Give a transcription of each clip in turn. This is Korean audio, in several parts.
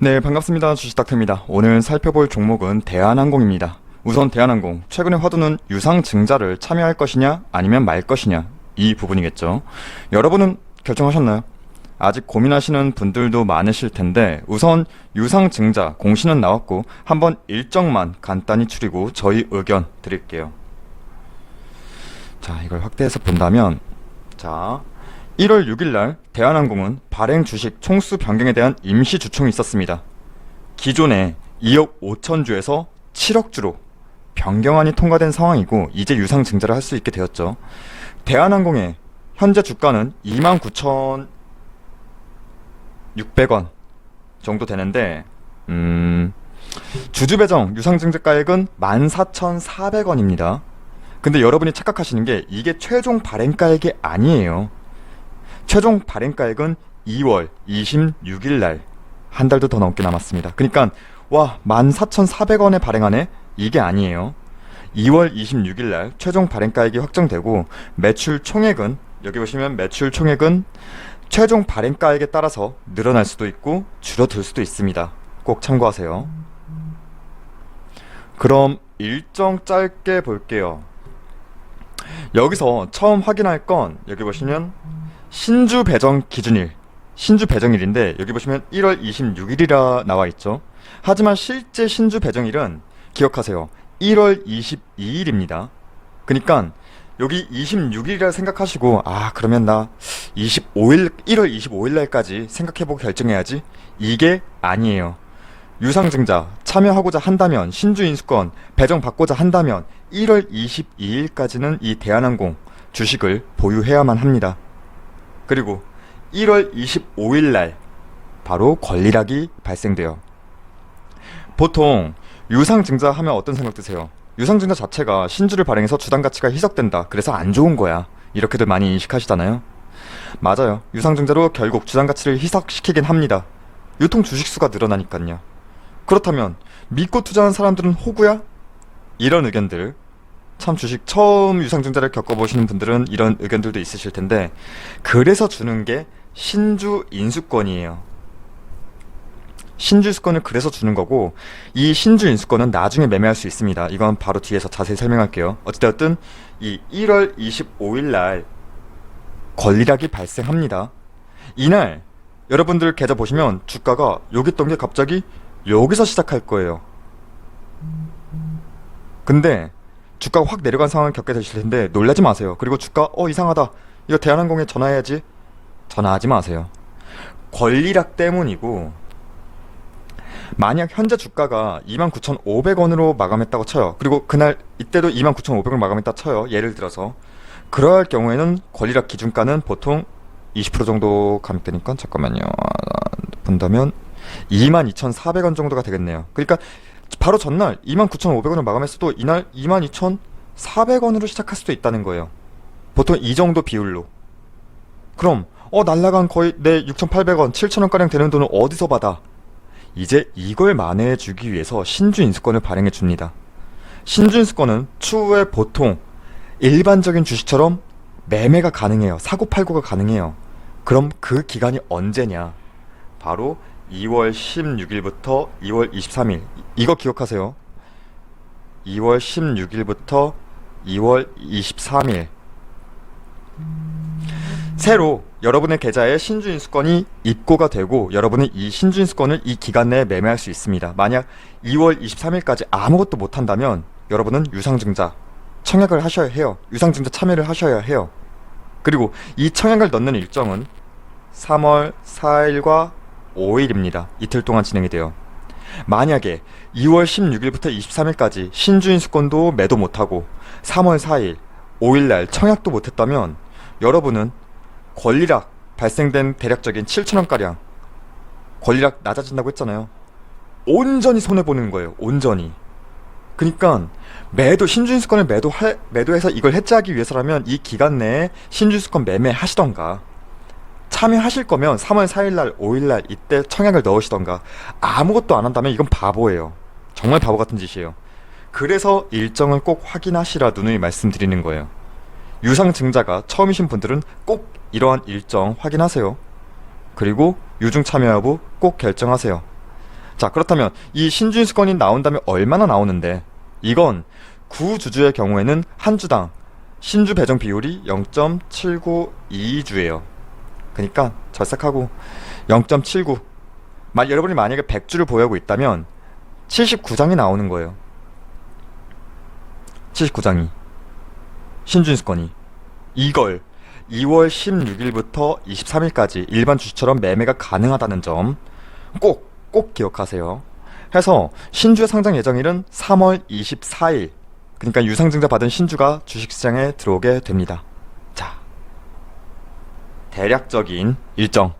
네, 반갑습니다. 주식닥터입니다. 오늘 살펴볼 종목은 대한항공입니다. 우선 대한항공, 최근의 화두는 유상증자를 참여할 것이냐 아니면 말 것이냐, 이 부분이겠죠. 여러분은 결정하셨나요? 아직 고민하시는 분들도 많으실 텐데, 우선 유상증자 공시는 나왔고 한번 일정만 간단히 추리고 저희 의견 드릴게요. 자, 이걸 확대해서 본다면, 자, 1월 6일날 대한항공은 발행 주식 총수 변경에 대한 임시 주총이 있었습니다. 기존에 2억 5천 주에서 7억 주로 변경안이 통과된 상황이고 이제 유상증자를 할 수 있게 되었죠. 대한항공의 현재 주가는 29,600원 정도 되는데 주주 배정 유상증자가액은 14,400원입니다. 근데 여러분이 착각하시는 게 이게 최종 발행가액이 아니에요. 최종 발행가액은 2월 26일 날, 한 달도 더 넘게 남았습니다. 그러니까 와, 14,400원에 발행하네? 이게 아니에요. 2월 26일 날 최종 발행가액이 확정되고 매출 총액은, 여기 보시면 매출 총액은 최종 발행가액에 따라서 늘어날 수도 있고 줄어들 수도 있습니다. 꼭 참고하세요. 그럼 일정 짧게 볼게요. 여기서 처음 확인할 건, 여기 보시면 신주 배정 기준일, 신주 배정일인데 여기 보시면 1월 26일이라 나와 있죠. 하지만 실제 신주 배정일은 기억하세요. 1월 22일입니다. 그러니까 여기 26일이라 생각하시고, 아, 그러면 나 1월 25일 날까지 생각해보고 결정해야지, 이게 아니에요. 유상증자 참여하고자 한다면, 신주 인수권 배정받고자 한다면 1월 22일까지는 이 대한항공 주식을 보유해야만 합니다. 그리고 1월 25일 날 바로 권리락이 발생돼요. 보통 유상증자 하면 어떤 생각 드세요? 유상증자 자체가 신주를 발행해서 주당 가치가 희석된다, 그래서 안 좋은 거야, 이렇게들 많이 인식하시잖아요. 맞아요. 유상증자로 결국 주당 가치를 희석시키긴 합니다. 유통 주식수가 늘어나니까요. 그렇다면 믿고 투자한 사람들은 호구야? 이런 의견들, 참 주식 처음 유상증자를 겪어보시는 분들은 이런 의견들도 있으실 텐데, 그래서 주는 게 신주 인수권이에요. 신주 인수권을 그래서 주는 거고, 이 신주 인수권은 나중에 매매할 수 있습니다. 이건 바로 뒤에서 자세히 설명할게요. 어찌되었든 이 1월 25일 날 권리락이 발생합니다. 이날 여러분들 계좌 보시면 주가가 여기 있던 게 갑자기 여기서 시작할 거예요. 근데 주가가 확 내려간 상황을 겪게 되실 텐데 놀라지 마세요. 그리고 주가 이상하다, 이거 대한항공에 전화해야지, 전화하지 마세요. 권리락 때문이고, 만약 현재 주가가 29,500원으로 마감했다고 쳐요. 그리고 그날 이때도 29,500원 마감했다 쳐요. 예를 들어서 그럴 경우에는 권리락 기준가는 보통 20% 정도 감액되니까, 잠깐만요, 본다면 22,400원 정도가 되겠네요. 그러니까 바로 전날 29,500원을 마감했어도 이날 22,400원으로 시작할 수도 있다는 거예요. 보통 이 정도 비율로. 그럼 날라간 거의 내 6,800원, 7,000원가량 되는 돈을 어디서 받아? 이제 이걸 만회해주기 위해서 신주 인수권을 발행해 줍니다. 신주 인수권은 추후에 보통 일반적인 주식처럼 매매가 가능해요. 사고팔고가 가능해요. 그럼 그 기간이 언제냐? 바로 2월 16일부터 2월 23일. 이거 기억하세요. 2월 16일부터 2월 23일. 새로 여러분의 계좌에 신주인수권이 입고가 되고 여러분은 이 신주인수권을 이 기간 내에 매매할 수 있습니다. 만약 2월 23일까지 아무것도 못한다면 여러분은 유상증자 청약을 하셔야 해요. 유상증자 참여를 하셔야 해요. 그리고 이 청약을 넣는 일정은 3월 4일과 5일입니다. 이틀 동안 진행이 돼요. 만약에 2월 16일부터 23일까지 신주인수권도 매도 못하고 3월 4일, 5일날 청약도 못했다면 여러분은 권리락 발생된 대략적인 7,000원가량, 권리락 낮아진다고 했잖아요. 온전히 손해보는 거예요. 온전히. 그러니까 신주인수권을 매도해서 이걸 해지하기 위해서라면 이 기간 내에 신주인수권 매매하시던가, 참여하실 거면 3월 4일날, 5일날 이때 청약을 넣으시던가, 아무것도 안 한다면 이건 바보예요. 정말 바보 같은 짓이에요. 그래서 일정을 꼭 확인하시라 누누이 말씀드리는 거예요. 유상증자가 처음이신 분들은 꼭 이러한 일정 확인하세요. 그리고 유중 참여 여부 꼭 결정하세요. 자, 그렇다면 이 신주인수권이 나온다면 얼마나 나오는데, 이건 9주주의 경우에는 한 주당 신주 배정 비율이 0.7922주예요. 그러니까 절삭하고 0.79. 여러분이 만약에 100주를 보유하고 있다면 79장이 나오는 거예요. 79장이 신주인수권이. 이걸 2월 16일부터 23일까지 일반 주식처럼 매매가 가능하다는 점 꼭 기억하세요. 해서 신주의 상장 예정일은 3월 24일. 그러니까 유상증자 받은 신주가 주식시장에 들어오게 됩니다. 자, 대략적인 일정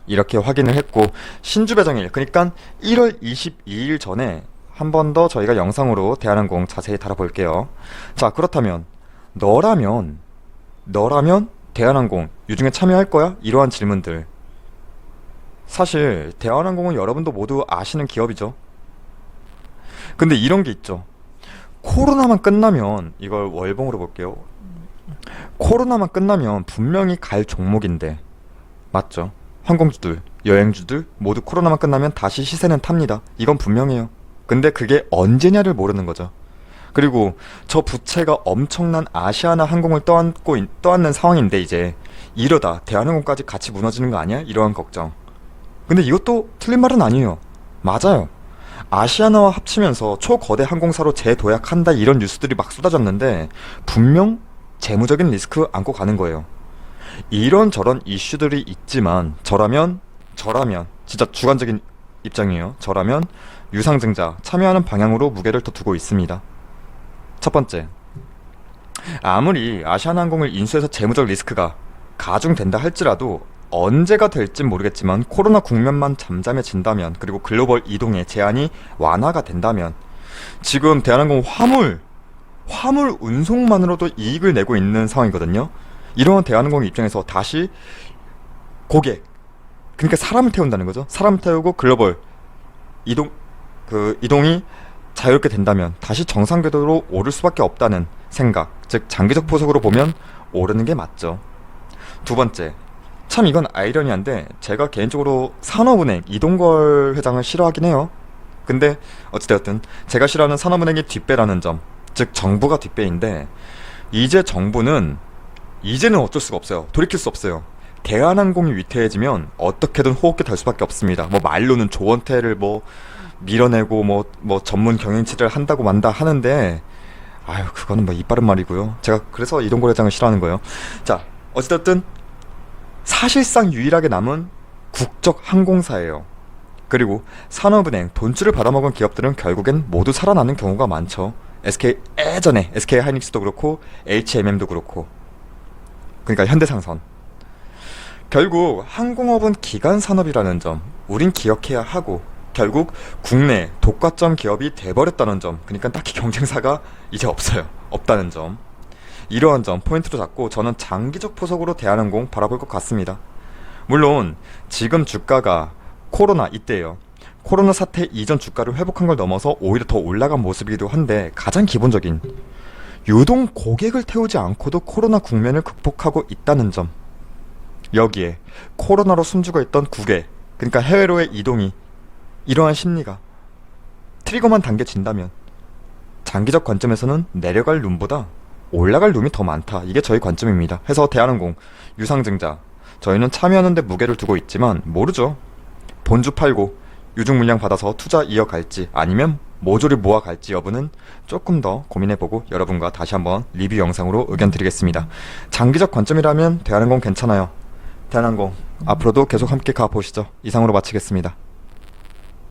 이렇게 확인을 했고, 신주 배정일, 그러니까 1월 22일 전에 한 번 더 저희가 영상으로 대한항공 자세히 다뤄볼게요. 자, 그렇다면 너라면 대한항공 유중에 참여할 거야? 이러한 질문들. 사실 대한항공은 여러분도 모두 아시는 기업이죠. 근데 이런 게 있죠. 코로나만 끝나면, 이걸 월봉으로 볼게요. 코로나만 끝나면 분명히 갈 종목인데, 맞죠? 항공주들, 여행주들 모두 코로나만 끝나면 다시 시세는 탑니다. 이건 분명해요. 근데 그게 언제냐를 모르는 거죠. 그리고 저 부채가 엄청난 아시아나 항공을 떠안는 상황인데, 이제 이러다 대한항공까지 같이 무너지는 거 아니야? 이러한 걱정. 근데 이것도 틀린 말은 아니에요. 맞아요. 아시아나와 합치면서 초거대 항공사로 재도약한다, 이런 뉴스들이 막 쏟아졌는데 분명 재무적인 리스크 안고 가는 거예요. 이런저런 이슈들이 있지만 저라면 진짜 주관적인 입장이에요. 저라면 유상증자 참여하는 방향으로 무게를 더 두고 있습니다. 첫 번째, 아무리 아시아나항공을 인수해서 재무적 리스크가 가중된다 할지라도 언제가 될진 모르겠지만 코로나 국면만 잠잠해진다면, 그리고 글로벌 이동의 제한이 완화가 된다면, 지금 대한항공 화물 운송만으로도 이익을 내고 있는 상황이거든요. 이러한 대한항공 입장에서 다시 고객, 그러니까 사람을 태운다는 거죠. 사람 태우고 글로벌 이동이 자유롭게 된다면 다시 정상 궤도로 오를 수밖에 없다는 생각, 즉 장기적 포석으로 보면 오르는 게 맞죠. 두 번째, 참 이건 아이러니한데 제가 개인적으로 산업은행 이동걸 회장을 싫어하긴 해요. 근데 어찌되었든 제가 싫어하는 산업은행이 뒷배라는 점, 즉 정부가 뒷배인데, 정부는 이제는 어쩔 수가 없어요. 돌이킬 수 없어요. 대한항공이 위태해지면 어떻게든 호흡기 달 수밖에 없습니다. 말로는 조원태를 밀어내고 전문 경영치를 한다고 만다 하는데, 그거는 이빠른 말이고요. 제가 그래서 이동걸 회장을 싫어하는 거예요. 자, 어찌됐든 사실상 유일하게 남은 국적 항공사예요. 그리고 산업은행 돈줄을 받아먹은 기업들은 결국엔 모두 살아나는 경우가 많죠. 예전에 SK 하이닉스도 그렇고 HMM도 그렇고, 그러니까 현대상선. 결국 항공업은 기간 산업이라는 점 우린 기억해야 하고, 결국 국내 독과점 기업이 돼버렸다는 점, 그러니까 딱히 경쟁사가 이제 없다는 점, 이러한 점 포인트로 잡고 저는 장기적 포석으로 대한항공 바라볼 것 같습니다. 물론 지금 주가가 코로나 이때예요. 코로나 사태 이전 주가를 회복한 걸 넘어서 오히려 더 올라간 모습이기도 한데, 가장 기본적인 유동 고객을 태우지 않고도 코로나 국면을 극복하고 있다는 점, 여기에 코로나로 숨죽어 있던 국외, 그러니까 해외로의 이동이, 이러한 심리가 트리거만 당겨진다면 장기적 관점에서는 내려갈 룸보다 올라갈 룸이 더 많다. 이게 저희 관점입니다. 해서 대한항공 유상증자 저희는 참여하는데 무게를 두고 있지만, 모르죠. 본주 팔고 유중 물량 받아서 투자 이어갈지 아니면 모조리 모아갈지 여부는 조금 더 고민해보고 여러분과 다시 한번 리뷰 영상으로 의견 드리겠습니다. 장기적 관점이라면 대한항공 괜찮아요. 대한항공 앞으로도 계속 함께 가보시죠. 이상으로 마치겠습니다.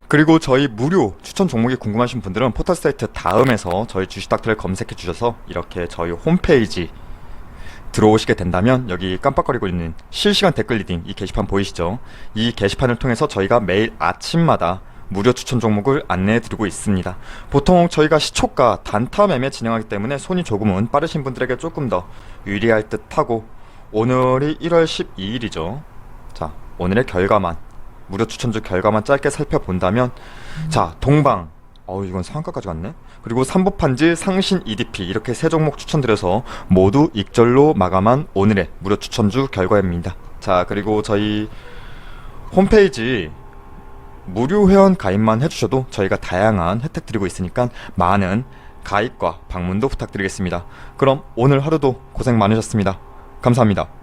그리고 저희 무료 추천 종목이 궁금하신 분들은 포털 사이트 다음에서 저희 주식닥터를 검색해 주셔서 이렇게 저희 홈페이지 들어오시게 된다면 여기 깜빡거리고 있는 실시간 댓글 리딩 이 게시판 보이시죠? 이 게시판을 통해서 저희가 매일 아침마다 무료 추천 종목을 안내해 드리고 있습니다. 보통 저희가 시초가 단타 매매 진행하기 때문에 손이 조금은 빠르신 분들에게 조금 더 유리할 듯 하고, 오늘이 1월 12일이죠. 자, 오늘의 결과만, 무료 추천주 결과만 짧게 살펴본다면, 자, 동방, 이건 상한가까지 갔네. 그리고 삼보판지, 상신, EDP 이렇게 세 종목 추천드려서 모두 익절로 마감한 오늘의 무료 추천주 결과입니다. 자, 그리고 저희 홈페이지 무료 회원 가입만 해주셔도 저희가 다양한 혜택 드리고 있으니까 많은 가입과 방문도 부탁드리겠습니다. 그럼 오늘 하루도 고생 많으셨습니다. 감사합니다.